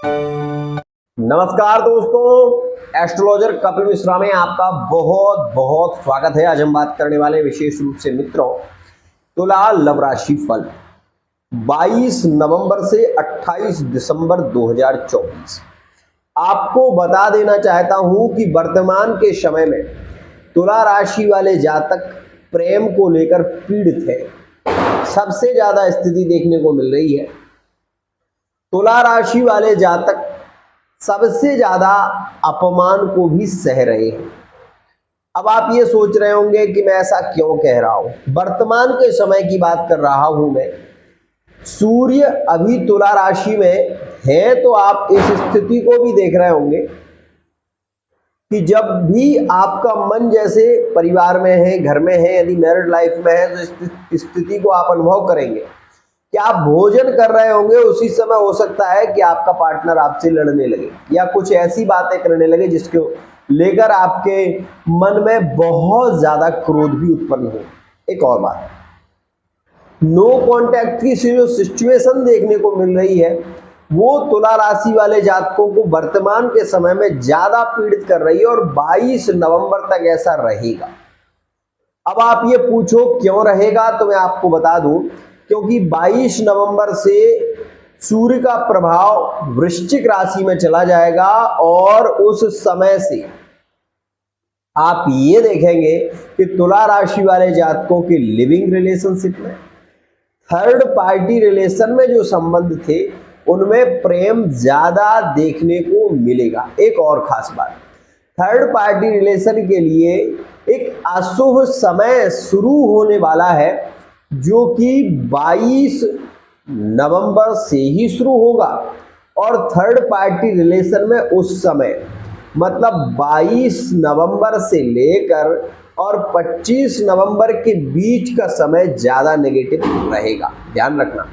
नमस्कार दोस्तों, एस्ट्रोलॉजर कपिल मिश्रा में आपका बहुत बहुत स्वागत है। आज हम बात करने वाले विशेष रूप से मित्रों तुला लव राशि फल 22 नवंबर से 28 दिसंबर 2024। आपको बता देना चाहता हूं कि वर्तमान के समय में तुला राशि वाले जातक प्रेम को लेकर पीड़ित है। सबसे ज्यादा स्थिति देखने को मिल रही है। तुला राशि वाले जातक सबसे ज्यादा अपमान को भी सह रहे हैं। अब आप ये सोच रहे होंगे कि मैं ऐसा क्यों कह रहा हूं। वर्तमान के समय की बात कर रहा हूं मैं। सूर्य अभी तुला राशि में है, तो आप इस स्थिति को भी देख रहे होंगे कि जब भी आपका मन जैसे परिवार में है, घर में है, यदि मैरिड लाइफ में है, तो इस स्थिति को आप अनुभव करेंगे कि आप भोजन कर रहे होंगे, उसी समय हो सकता है कि आपका पार्टनर आपसे लड़ने लगे या कुछ ऐसी बातें करने लगे जिसको लेकर आपके मन में बहुत ज्यादा क्रोध भी उत्पन्न हो। एक और बात, नो कांटेक्ट की जो सिचुएशन देखने को मिल रही है वो तुला राशि वाले जातकों को वर्तमान के समय में ज्यादा पीड़ित कर रही है और 22 नवंबर तक ऐसा रहेगा। अब आप ये पूछो क्यों रहेगा, तो मैं आपको बता दूं, क्योंकि 22 नवंबर से सूर्य का प्रभाव वृश्चिक राशि में चला जाएगा और उस समय से आप ये देखेंगे कि तुला राशि वाले जातकों के लिविंग रिलेशनशिप में, थर्ड पार्टी रिलेशन में जो संबंध थे उनमें प्रेम ज्यादा देखने को मिलेगा। एक और खास बात, थर्ड पार्टी रिलेशन के लिए एक अशुभ समय शुरू होने वाला है जो कि 22 नवंबर से ही शुरू होगा और थर्ड पार्टी रिलेशन में उस समय मतलब 22 नवंबर से लेकर और 25 नवंबर के बीच का समय ज्यादा नेगेटिव रहेगा। ध्यान रखना,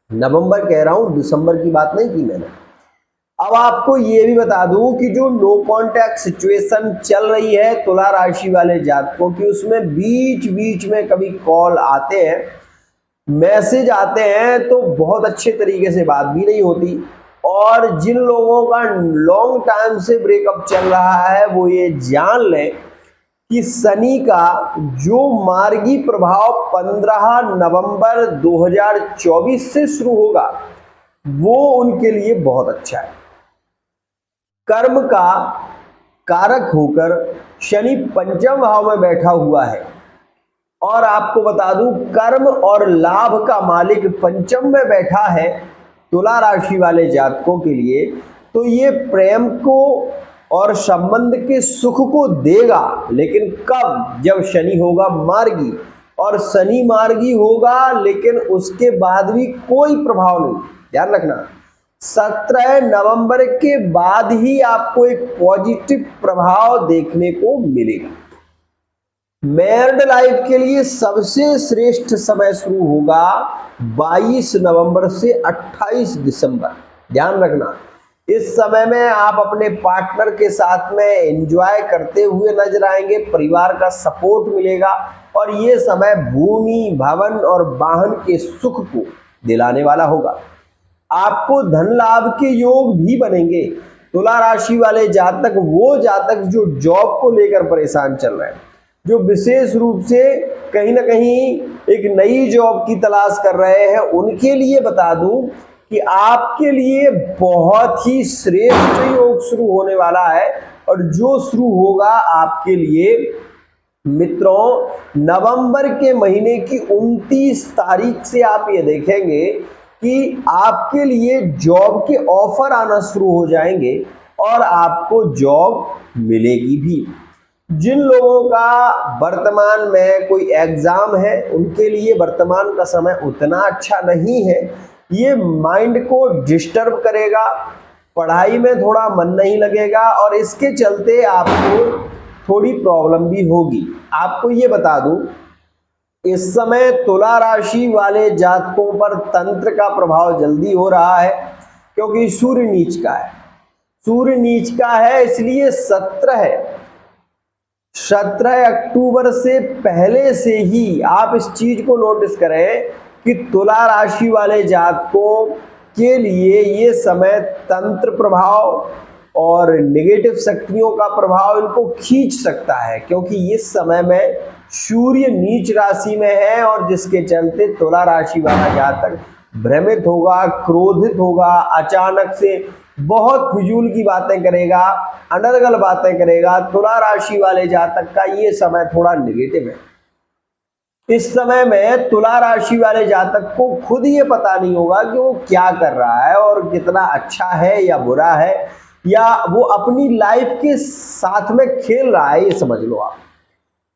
नवंबर कह रहा हूं, दिसंबर की बात नहीं की मैंने। अब आपको ये भी बता दूं कि जो नो कांटेक्ट सिचुएशन चल रही है तुला राशि वाले जातकों की, उसमें बीच बीच में कभी कॉल आते हैं, मैसेज आते हैं, तो बहुत अच्छे तरीके से बात भी नहीं होती। और जिन लोगों का लॉन्ग टाइम से ब्रेकअप चल रहा है वो ये जान लें कि शनि का जो मार्गी प्रभाव 15 नवंबर 2024 से शुरू होगा वो उनके लिए बहुत अच्छा है। कर्म का कारक होकर शनि पंचम भाव में बैठा हुआ है और आपको बता दूं कर्म और लाभ का मालिक पंचम में बैठा है तुला राशि वाले जातकों के लिए। तो ये प्रेम को और संबंध के सुख को देगा, लेकिन कब? जब शनि होगा मार्गी, और शनि मार्गी होगा लेकिन उसके बाद भी कोई प्रभाव नहीं। ध्यान रखना, 17 नवंबर के बाद ही आपको एक पॉजिटिव प्रभाव देखने को मिलेगा। मैरिड लाइफ के लिए सबसे श्रेष्ठ समय शुरू होगा 22 नवंबर से 28 दिसंबर। ध्यान रखना, इस समय में आप अपने पार्टनर के साथ में एंजॉय करते हुए नजर आएंगे, परिवार का सपोर्ट मिलेगा और ये समय भूमि, भवन और वाहन के सुख को दिलाने वाला होगा। आपको धन लाभ के योग भी बनेंगे। तुला राशि वाले जातक, वो जातक जो जॉब को लेकर परेशान चल रहे हैं, जो विशेष रूप से कहीं ना कहीं एक नई जॉब की तलाश कर रहे हैं, उनके लिए बता दूं कि आपके लिए बहुत ही श्रेष्ठ योग शुरू होने वाला है और जो शुरू होगा आपके लिए मित्रों नवंबर के महीने की 29 तारीख से। आप ये देखेंगे कि आपके लिए जॉब के ऑफर आना शुरू हो जाएंगे और आपको जॉब मिलेगी भी। जिन लोगों का वर्तमान में कोई एग्जाम है उनके लिए वर्तमान का समय उतना अच्छा नहीं है, ये माइंड को डिस्टर्ब करेगा, पढ़ाई में थोड़ा मन नहीं लगेगा और इसके चलते आपको थोड़ी प्रॉब्लम भी होगी। आपको ये बता दूं, इस समय तुला राशि वाले जातकों पर तंत्र का प्रभाव जल्दी हो रहा है क्योंकि सूर्य नीच का है। सूर्य नीच का है इसलिए 17 अक्टूबर से पहले से ही आप इस चीज को नोटिस करें कि तुला राशि वाले जातकों के लिए ये समय तंत्र प्रभाव और नेगेटिव शक्तियों का प्रभाव इनको खींच सकता है, क्योंकि इस समय में सूर्य नीच राशि में है और जिसके चलते तुला राशि वाला जातक भ्रमित होगा, क्रोधित होगा, अचानक से बहुत फिजूल की बातें करेगा, अनर्गल बातें करेगा। तुला राशि वाले जातक का ये समय थोड़ा नेगेटिव है। इस समय में तुला राशि वाले जातक को खुद ये पता नहीं होगा कि वो क्या कर रहा है और कितना अच्छा है या बुरा है, या वो अपनी लाइफ के साथ में खेल रहा है, ये समझ लो आप।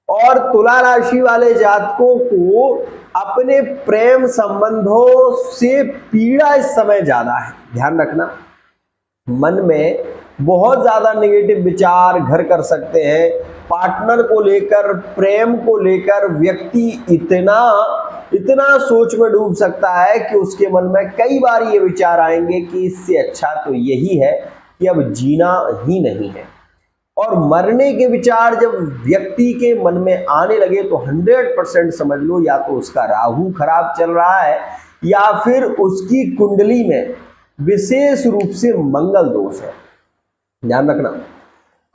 और तुला राशि वाले जातकों को अपने प्रेम संबंधों से पीड़ा इस समय ज्यादा है। ध्यान रखना, मन में बहुत ज्यादा नेगेटिव विचार घर कर सकते हैं। पार्टनर को लेकर, प्रेम को लेकर व्यक्ति इतना सोच में डूब सकता है कि उसके मन में कई बार ये विचार आएंगे कि इससे अच्छा तो यही है कि अब जीना ही नहीं है। और मरने के विचार जब व्यक्ति के मन में आने लगे तो 100% समझ लो या तो उसका राहु खराब चल रहा है या फिर उसकी कुंडली में विशेष रूप से मंगल दोष है। ध्यान रखना,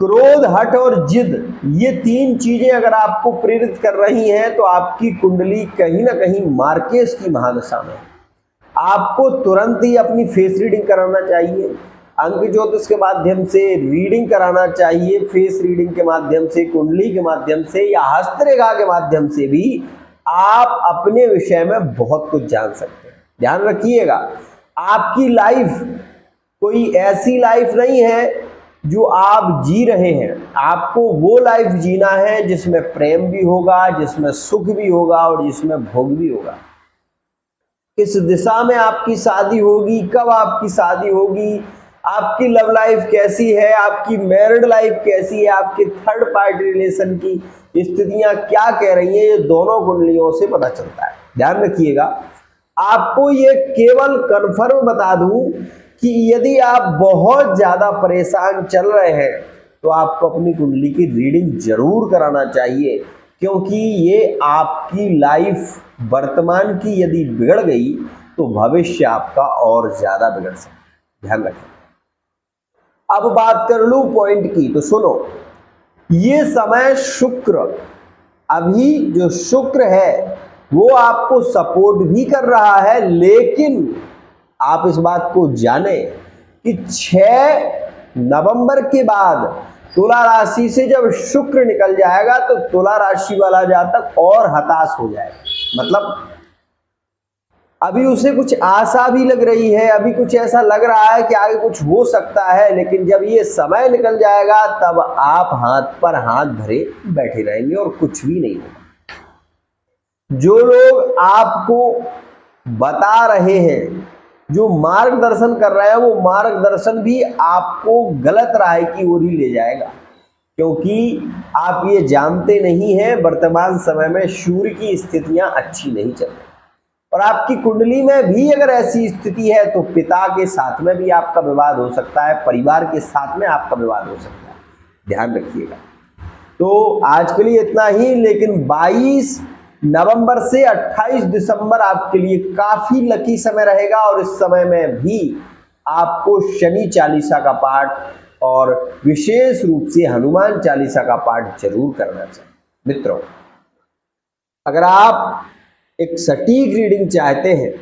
क्रोध, हठ और जिद, ये 3 चीजें अगर आपको प्रेरित कर रही हैं तो आपकी कुंडली कहीं ना कहीं मार्केस की महादशा में। आपको तुरंत ही अपनी फेस रीडिंग कराना चाहिए, अंक ज्योतिष के माध्यम से रीडिंग कराना चाहिए, फेस रीडिंग के माध्यम से, कुंडली के माध्यम से या हस्तरेखा के माध्यम से भी आप अपने विषय में बहुत कुछ जान सकते हैं। ध्यान रखिएगा, आपकी लाइफ कोई ऐसी लाइफ नहीं है जो आप जी रहे हैं। आपको वो लाइफ जीना है जिसमें प्रेम भी होगा, जिसमें सुख भी होगा और जिसमें भोग भी होगा। किस दिशा में आपकी शादी होगी, कब आपकी शादी होगी, आपकी लव लाइफ कैसी है, आपकी मैरिड लाइफ कैसी है, आपके थर्ड पार्टी रिलेशन की स्थितियां क्या कह रही हैं, ये दोनों कुंडलियों से पता चलता है। ध्यान रखिएगा, आपको ये केवल कन्फर्म बता दूं कि यदि आप बहुत ज्यादा परेशान चल रहे हैं तो आपको अपनी कुंडली की रीडिंग जरूर कराना चाहिए, क्योंकि ये आपकी लाइफ वर्तमान की यदि बिगड़ गई तो भविष्य आपका और ज्यादा बिगड़ सकता है। ध्यान रखें। अब बात कर लूं पॉइंट की, तो सुनो, ये समय शुक्र, अभी जो शुक्र है वो आपको सपोर्ट भी कर रहा है, लेकिन आप इस बात को जाने कि 6 नवंबर के बाद तुला राशि से जब शुक्र निकल जाएगा तो तुला राशि वाला जातक और हताश हो जाएगा। मतलब अभी उसे कुछ आशा भी लग रही है, अभी कुछ ऐसा लग रहा है कि आगे कुछ हो सकता है, लेकिन जब ये समय निकल जाएगा तब आप हाथ पर हाथ धरे बैठे रहेंगे और कुछ भी नहीं होगा। जो लोग आपको बता रहे हैं, जो मार्गदर्शन कर रहा है, वो मार्गदर्शन भी आपको गलत राह की ओर ही ले जाएगा, क्योंकि आप ये जानते नहीं हैं वर्तमान समय में सूर्य की स्थितियां अच्छी नहीं चल रही। और आपकी कुंडली में भी अगर ऐसी स्थिति है तो पिता के साथ में भी आपका विवाद हो सकता है, परिवार के साथ में आपका विवाद हो सकता है। ध्यान रखिएगा। तो आज के लिए इतना ही, लेकिन 22 नवंबर से 28 दिसंबर आपके लिए काफी लकी समय रहेगा और इस समय में भी आपको शनि चालीसा का पाठ और विशेष रूप से हनुमान चालीसा का पाठ जरूर करना चाहिए। मित्रों, अगर आप एक सटीक रीडिंग चाहते हैं,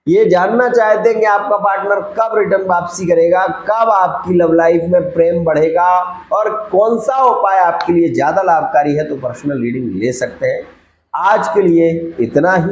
ये जानना चाहते हैं कि आपका पार्टनर कब रिटर्न वापसी करेगा, कब आपकी लव लाइफ में प्रेम बढ़ेगा और कौन सा उपाय आपके लिए ज्यादा लाभकारी है, तो पर्सनल रीडिंग ले सकते हैं। आज के लिए इतना ही।